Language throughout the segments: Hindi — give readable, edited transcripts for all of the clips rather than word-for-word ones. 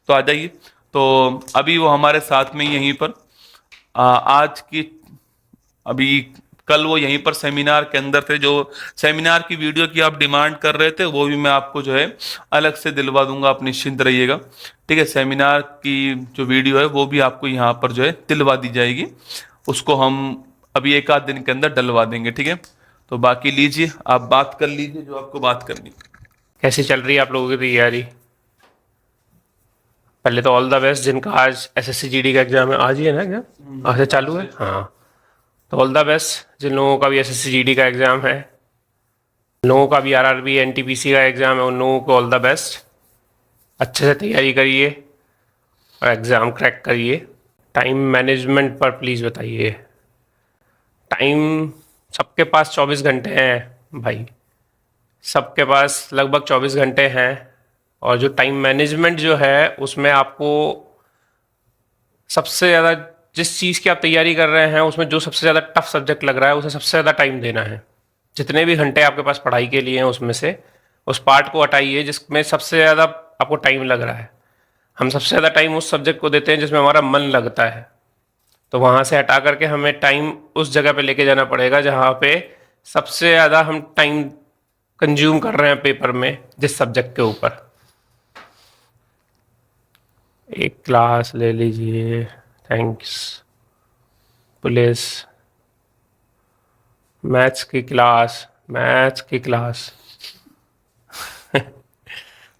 तो आ जाइए। तो अभी वो हमारे साथ में ही यहीं पर आज की अभी कल वो यहीं पर सेमिनार के अंदर थे। जो सेमिनार की वीडियो की आप डिमांड कर रहे थे वो भी मैं आपको जो है अलग से दिलवा दूंगा, आप निश्चिंत रहिएगा। ठीक है, सेमिनार की जो वीडियो है वो भी आपको यहाँ पर जो है दिलवा दी जाएगी। उसको हम अभी एक आध दिन के अंदर डलवा देंगे। ठीक है, तो बाकी लीजिए, आप बात कर लीजिए जो आपको बात करनी। कैसी चल रही है आप लोगों की तैयारी? पहले तो ऑल द बेस्ट, जिनका आज एसएससी जीडी का एग्जाम है, आज ही है ना एग्जाम? आज से चालू है, हाँ। तो ऑल द बेस्ट जिन लोगों का भी एसएससी जीडी का एग्जाम है, जिन लोगों का भी आरआरबी एनटीपीसी का एग्जाम है, उन लोगों को ऑल द बेस्ट। अच्छे से तैयारी करिए और एग्ज़ाम क्रैक करिए। टाइम मैनेजमेंट पर प्लीज़ बताइए। टाइम सबके पास 24 घंटे हैं भाई, सबके पास लगभग 24 घंटे हैं। और जो टाइम मैनेजमेंट जो है उसमें आपको सबसे ज़्यादा, जिस चीज़ की आप तैयारी कर रहे हैं उसमें जो सबसे ज़्यादा टफ सब्जेक्ट लग रहा है उसे सबसे ज़्यादा टाइम देना है। जितने भी घंटे आपके पास पढ़ाई के लिए हैं उसमें से उस पार्ट को हटाइए जिसमें सबसे ज़्यादा आपको टाइम लग रहा है। हम सबसे ज़्यादा टाइम उस सब्जेक्ट को देते हैं जिसमें हमारा मन लगता है, तो वहाँ से हटा करके हमें टाइम उस जगह पे लेके जाना पड़ेगा जहाँ पे सबसे ज़्यादा हम टाइम कंज्यूम कर रहे हैं पेपर में, जिस सब्जेक्ट के ऊपर। एक क्लास ले लीजिए, थैंक्स। पुलिस, मैथ्स की क्लास, मैथ्स की क्लास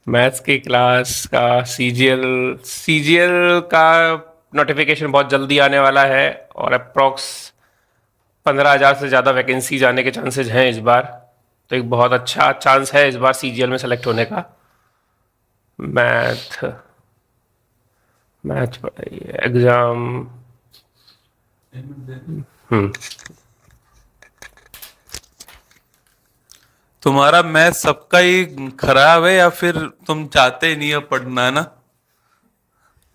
मैथ्स की क्लास का सीजीएल सीजीएल का नोटिफिकेशन बहुत जल्दी आने वाला है और अप्रॉक्स 15,000 से ज़्यादा वैकेंसीज आने के चांसेज हैं इस बार। तो एक बहुत अच्छा चांस है इस बार सीजीएल में सेलेक्ट होने का। मैथ मैथ पढ़ाइए, एग्ज़ाम। हम्म। तुम्हारा मैथ सबका ही खराब है या फिर तुम चाहते ही नहीं हो पढ़ना, है ना?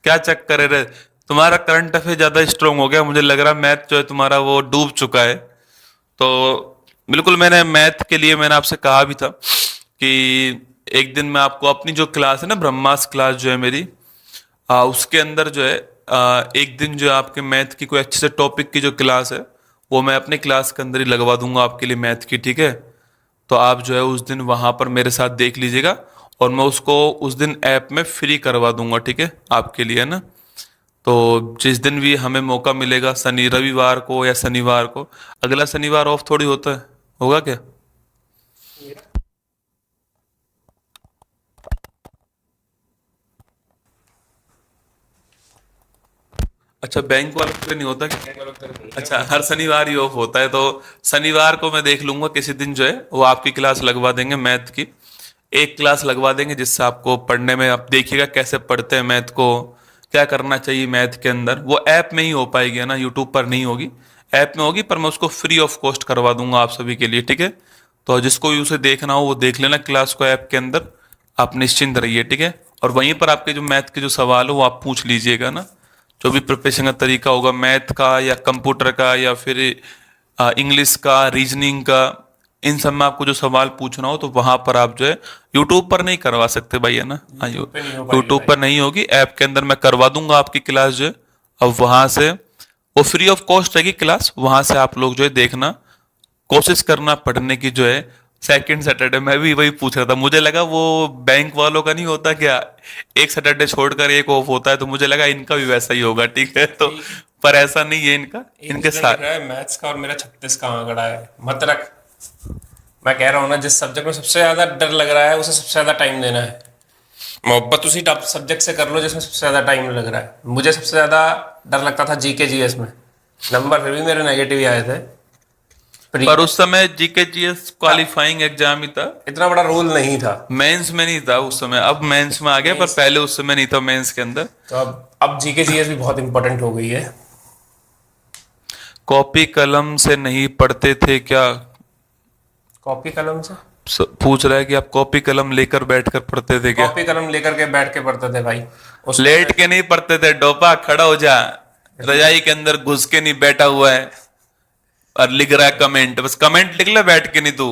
क्या चक्कर है रे? तुम्हारा करंट अफेयर ज्यादा स्ट्रांग हो गया, मुझे लग रहा मैथ जो है तुम्हारा वो डूब चुका है। तो बिल्कुल, मैंने मैथ के लिए मैंने आपसे कहा भी था कि एक दिन मैं आपको अपनी जो क्लास है ना, ब्रह्मास क्लास जो है मेरी, उसके अंदर जो है एक दिन जो है आपके मैथ की कोई अच्छे से टॉपिक की जो क्लास है वो मैं अपने क्लास के अंदर ही लगवा दूंगा आपके लिए मैथ की। ठीक है, तो आप जो है उस दिन वहां पर मेरे साथ देख लीजिएगा और मैं उसको उस दिन ऐप में फ्री करवा दूंगा। ठीक है, आपके लिए, है ना? तो जिस दिन भी हमें मौका मिलेगा, शनि रविवार को या शनिवार को, अगला शनिवार ऑफ थोड़ी होता है, होगा क्या? अच्छा, बैंक वालों पे नहीं होता क्या? अच्छा, हर शनिवार ही ऑफ होता है, तो शनिवार को मैं देख लूंगा किसी दिन जो है वो आपकी क्लास लगवा देंगे मैथ की। एक क्लास लगवा देंगे जिससे आपको पढ़ने में, आप देखिएगा कैसे पढ़ते हैं मैथ को, क्या करना चाहिए मैथ के अंदर। वो ऐप में ही हो पाएगी, है ना, यूट्यूब पर नहीं होगी, ऐप में होगी, पर मैं उसको फ्री ऑफ कॉस्ट करवा दूंगा आप सभी के लिए। ठीक है, तो जिसको भी उसे देखना हो वो देख लेना क्लास को ऐप के अंदर, आप निश्चिंत रहिए। ठीक है, और वहीं पर आपके जो मैथ के जो सवाल हो वो आप पूछ लीजिएगा ना, जो भी प्रिपरेशन का तरीका होगा मैथ का या कंप्यूटर का या फिर इंग्लिश का, रीजनिंग का, इन सब में आपको जो सवाल पूछना हो तो वहां पर आप जो है यूट्यूब पर नहीं करवा सकते भाई, है ना? हाँ, यूट्यूब पे नहीं हो पाएगी यूट्यूब भाई। पर नहीं होगी, ऐप के अंदर मैं करवा दूंगा आपकी क्लास जो है। अब वहां से वो फ्री ऑफ कॉस्ट रहेगी क्लास, वहां से आप लोग जो है देखना, कोशिश करना पढ़ने की जो है। सेकंड सैटरडे मैं भी वही पूछ रहा था, मुझे लगा वो बैंक वालों का नहीं होता क्या, एक सैटरडे छोड़कर एक ऑफ होता है, तो मुझे लगा इनका भी वैसा ही होगा। ठीक है, तो एक पर ऐसा नहीं है इनका, एक इनके इसमें लिख साथ। रहा है मैथ्स का और मेरा 36 का आंकड़ा है, मत रख। मैं कह रहा हूँ ना, जिस सब्जेक्ट में सबसे ज्यादा डर लग रहा है उसे सबसे ज्यादा टाइम देना है। मोहब्बत उसी टॉप सब्जेक्ट से कर लो जिसमें सबसे ज्यादा टाइम लग रहा है। मुझे सबसे ज्यादा डर लगता था जीके जीएस में, नंबर फिर भी मेरे नेगेटिव ही आए थे प्री पर में। उस समय जीके जीएस हाँ, क्वालिफाइंग एग्जाम ही था, इतना बड़ा रोल नहीं था। मेंस में नहीं था उस समय। अब मेंस में आ गया, पर मेंस, पहले उस समय नहीं था मेंस के अंदर। तो अब जीके जीएस भी बहुत इंपॉर्टेंट हो गई है। कॉपी कलम से नहीं पढ़ते थे क्या? कॉपी कलम से? पूछ रहा है कि आप कॉपी कलम लेकर बैठकर पढ़ते थे क्या? कॉपी कलम लेकर के बैठ के पढ़ते थे भाई उस लेट समय। के नहीं पढ़ते थे, डोपा खड़ा हो जा, रजाई के अंदर घुस के नहीं बैठा हुआ है और लिख रहा है कमेंट, बस कमेंट लिख ले बैठ के, नहीं तू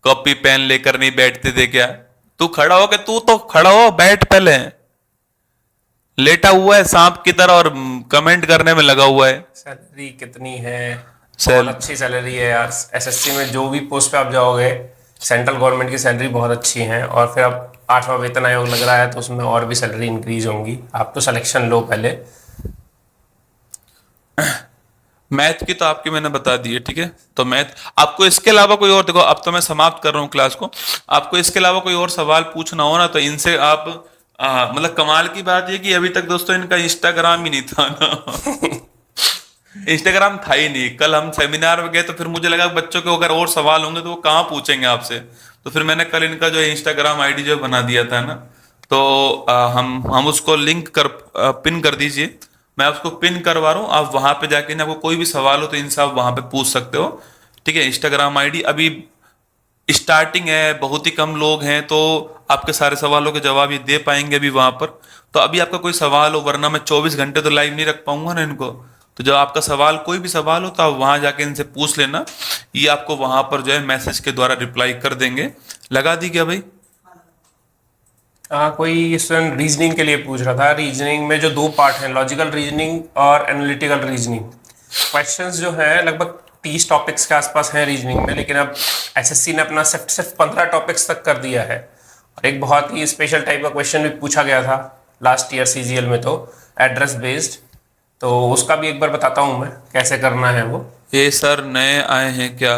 कॉपी पेन लेकर नहीं बैठते थे क्या? तू खड़ा हो के, तू तो खड़ा हो, बैठ पहले। लेटा हुआ है सांप की तरह और कमेंट करने में लगा हुआ है। सैलरी कितनी है? सैल- बहुत अच्छी सैलरी है यार। एसएससी में जो भी पोस्ट पे आप जाओगे, सेंट्रल गवर्नमेंट की सैलरी बहुत अच्छी है। और फिर अब 8वां वेतन आयोग लग रहा है तो उसमें और भी सैलरी इंक्रीज होंगी। आप तो सिलेक्शन लो पहले। मैथ की तो आपकी मैंने बता दी है, ठीक है। तो मैथ आपको इसके अलावा कोई और, देखो अब तो मैं समाप्त कर रहा हूँ क्लास को। आपको इसके अलावा कोई और सवाल पूछना हो ना तो इनसे आप मतलब कमाल की बात ये कि अभी तक दोस्तों इनका इंस्टाग्राम ही नहीं था ना। इंस्टाग्राम था ही नहीं। कल हम सेमिनार में गए तो फिर मुझे लगा बच्चों के अगर और सवाल होंगे तो वो कहाँ पूछेंगे आपसे। तो फिर मैंने कल इनका जो इंस्टाग्राम आईडी जो बना दिया था ना, तो हम उसको लिंक कर पिन कर दीजिए। मैं उसको पिन करवा रहा हूँ, आप वहां पे जाके ना आपको कोई भी सवाल हो तो इनसे आप वहां पे पूछ सकते हो, ठीक है। इंस्टाग्राम आईडी अभी स्टार्टिंग है, बहुत ही कम लोग हैं, तो आपके सारे सवालों के जवाब ये दे पाएंगे अभी वहां पर। तो अभी आपका कोई सवाल हो, वरना मैं 24 घंटे तो लाइव नहीं रख पाऊंगा ना इनको। तो जब आपका सवाल कोई भी सवाल हो तो आप वहां जाके इनसे पूछ लेना। ये आपको वहां पर जो है मैसेज के द्वारा रिप्लाई कर देंगे। लगा दी क्या भाई? हाँ, कोई स्टूडेंट रीजनिंग के लिए पूछ रहा था। रीजनिंग में जो 2 पार्ट हैं, लॉजिकल रीजनिंग और एनालिटिकल रीजनिंग। क्वेश्चंस जो है लगभग 30 टॉपिक्स के आसपास हैं रीजनिंग में, लेकिन अब एसएससी ने अपना सिर्फ 15 टॉपिक्स तक कर दिया है। और एक बहुत ही स्पेशल टाइप का क्वेश्चन भी पूछा गया था लास्ट ईयर सीजीएल में, तो एड्रेस बेस्ड। तो उसका भी एक बार बताता हूँ मैं कैसे करना है वो। ये सर नए आए हैं क्या?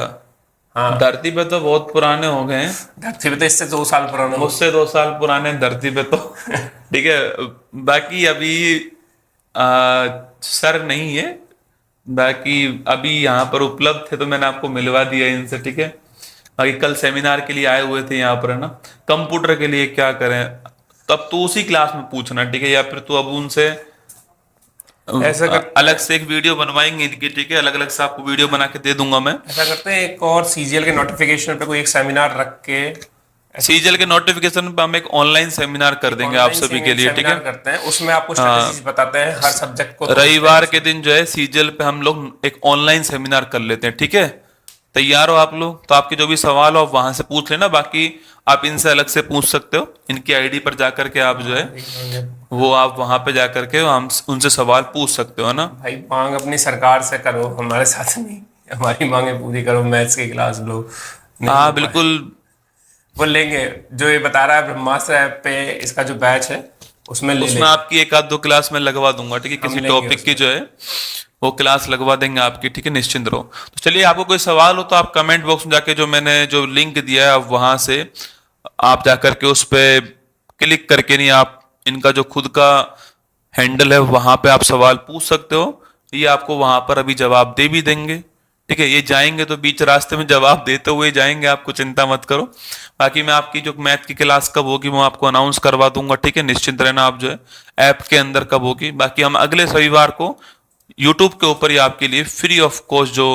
हाँ, धरती पे तो बहुत पुराने हो गए हैं। धरती पे तो इससे 2 साल पुराना हो। मुझसे 2 साल पुराने धरती पे तो। ठीक है। बाकी अभी सर नहीं है, बाकी अभी यहाँ पर उपलब्ध थे तो मैंने आपको मिलवा दिया इनसे, ठीक है। बाकी कल सेमिनार के लिए आए हुए थे यहाँ पर, है ना। कंप्यूटर के लिए क्या करें, तब तो उसी क्लास में पूछना, ठीक है। या फिर तो अब उनसे ऐसा कर अलग से एक वीडियो बनवाएंगे इनकी, ठीक है। अलग अलग से आपको वीडियो बना के दे दूंगा मैं। ऐसा करते हैं, एक और सीजीएल के नोटिफिकेशन पे कोई एक सेमिनार रख के सीजल के नोटिफिकेशन पे हम एक ऑनलाइन सेमिनार कर देंगे आप सभी के लिए, ठीक है। सेमिनार करते हैं। उसमें आपको स्ट्रेटजीज बताते हैं हर सब्जेक्ट को। रविवार के दिन जो है सीजल पे हम लोग एक ऑनलाइन सेमिनार कर लेते हैं, ठीक है। तैयार हो आप लोग? तो आपके जो भी सवाल हो आप वहां से पूछ लेना, बाकी आप इनसे अलग से पूछ सकते हो। इनकी आईडी पर जाकर के आप जो है वो आप वहां पे जाकर के हम उनसे सवाल पूछ सकते हो ना। भाई मांग अपनी सरकार से करो, हमारे साथ नहीं। हमारी मांगे पूरी करो, मैथ्स की क्लास लो। नहीं हाँ हो पाए। बिल्कुल। वो लेंगे जो ये बता रहा है ब्रह्मास्त्र ऐप पे, इसका जो बैच है उसमें ले उसमें लेंगे। आपकी एक आध 2 क्लास में लगवा दूंगा, ठीक है। हम किसी लेंगे टॉपिक की उसमें। जो है वो क्लास लगवा देंगे आपकी, ठीक है। निश्चिंत रहो। तो चलिए, आपको कोई सवाल हो तो आप कमेंट बॉक्स में जाके जो मैंने जो लिंक दिया है आप वहां से आप जाकर के उस पे क्लिक करके, नहीं आप इनका जो खुद का हैंडल है वहां पे आप सवाल पूछ सकते हो। ये आपको वहां पर अभी जवाब दे भी देंगे, ठीक है। ये जाएंगे तो बीच रास्ते में जवाब देते हुए जाएंगे, आपको चिंता मत करो। बाकी मैं आपकी जो मैथ की क्लास कब होगी वो आपको अनाउंस करवा दूंगा, ठीक है। निश्चिंत रहना आप जो है ऐप के अंदर कब होगी। बाकी हम अगले रविवार को यूट्यूब के ऊपर ही आपके लिए फ्री ऑफ कॉस्ट जो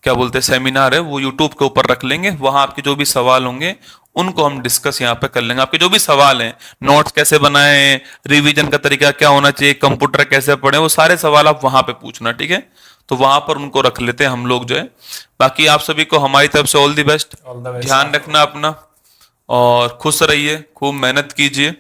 क्या बोलते हैं सेमिनार है वो यूट्यूब के ऊपर रख लेंगे। वहां आपके जो भी सवाल होंगे उनको हम डिस्कस यहाँ पे कर लेंगे। आपके जो भी सवाल हैं, नोट्स कैसे बनाएं, रिवीजन का तरीका क्या होना चाहिए, कंप्यूटर कैसे पढ़ें, वो सारे सवाल आप वहां पे पूछना, ठीक है। तो वहां पर उनको रख लेते हैं हम लोग जो है। बाकी आप सभी को हमारी तरफ से all the best. All the best। ध्यान रखना अपना और खुश रहिए, खूब मेहनत कीजिए।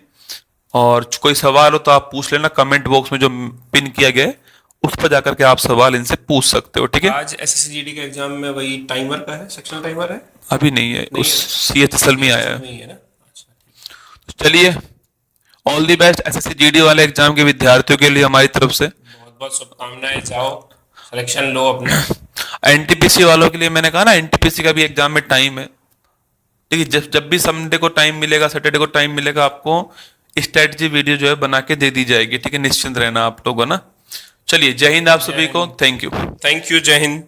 और कोई सवाल हो तो आप पूछ लेना, कमेंट बॉक्स में जो पिन किया गया है उस पर जाकर के आप सवाल इनसे पूछ सकते हो, ठीक है। आज एसएससीजीडी का एग्जाम में वही टाइमर का है, सेक्शनल टाइमर है। अभी नहीं है, उस CHSL में आया है। नहीं है ना? अच्छा। तो चलिए, all the best SSC GD वाले एग्जाम के विद्यार्थियों के लिए हमारी तरफ से। बहुत बहुत शुभकामनाएं। जाओ सिलेक्शन लो अपना। एनटीपीसी वालों के लिए मैंने कहा ना, एनटीपीसी का भी एग्जाम में टाइम है, ठीक है। जब जब भी संडे को टाइम मिलेगा, सैटरडे को टाइम मिलेगा, आपको स्ट्रेटजी वीडियो जो है बना के दे दी जाएगी, ठीक है। निश्चिंत रहना आप लोग, है ना। चलिए, जय हिंद आप सभी को। Thank you. Thank you. जय हिंद।